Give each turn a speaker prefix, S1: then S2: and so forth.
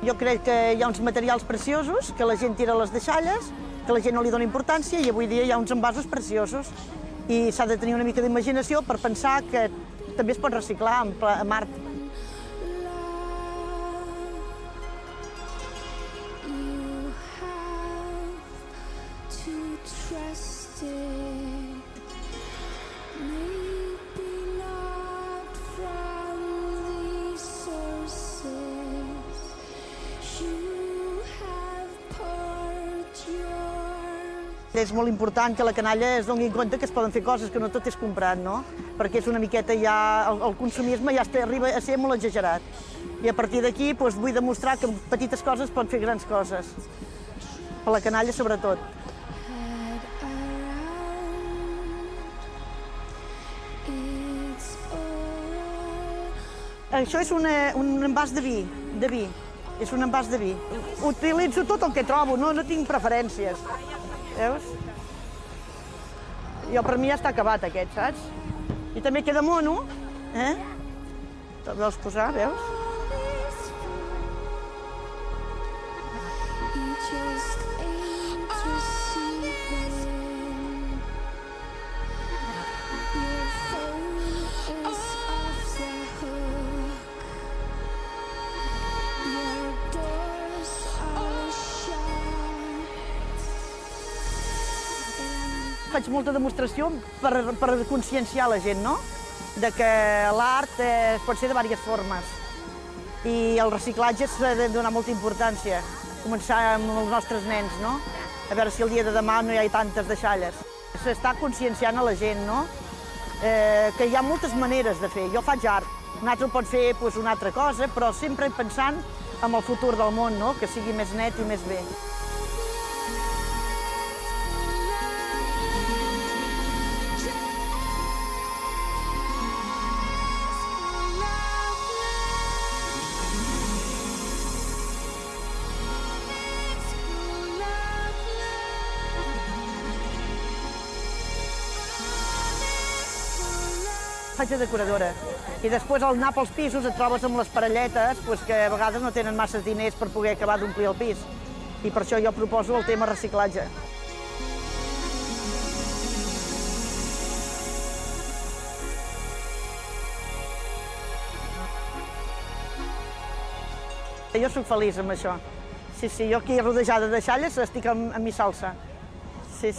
S1: Jo crec que hi ha uns materials preciosos, que la gent tira les deixalles, que la gent no li dona importància i avui dia hi ha uns envasos preciosos. I s'ha de tenir una mica d'imaginació per pensar que també es pot reciclar amb art. És molt important que la canalla es doni compte que es poden fer coses, que no tot és comprat, no? Perquè és una miqueta ja... El consumisme ja arriba a ser molt exagerat. I a partir d'aquí vull demostrar que amb petites coses es pot fer grans coses. Per la canalla, sobretot. Això és un envàs de vi, És un envàs de vi. Utilitzo tot el que trobo, no tinc preferències. Veus? Per mi ja està acabat aquest, saps? I també queda mono, Te'l vols posar, veus? Faig molta demostració per conscienciar la gent, no? De que l'art pot ser de diverses formes. I el reciclatge s'ha de donar molta importància. Començar amb els nostres nens, no? A veure si el dia de demà no hi ha tantes deixalles. S'està conscienciant a la gent, no? Que hi ha moltes maneres de fer. Jo faig art. Un altre pot fer una altra cosa, però sempre pensant en el futur del món, no? Que sigui més net i més bé. Faig de decoradora. I després al anar pels pisos et trobes amb les parelletes que a vegades no tenen massa diners per poder acabar d'omplir el pis. I per això jo proposo el tema reciclatge. Jo soc feliç amb això. Sí, jo aquí rodejada de deixalles estic en mi salsa. Sí.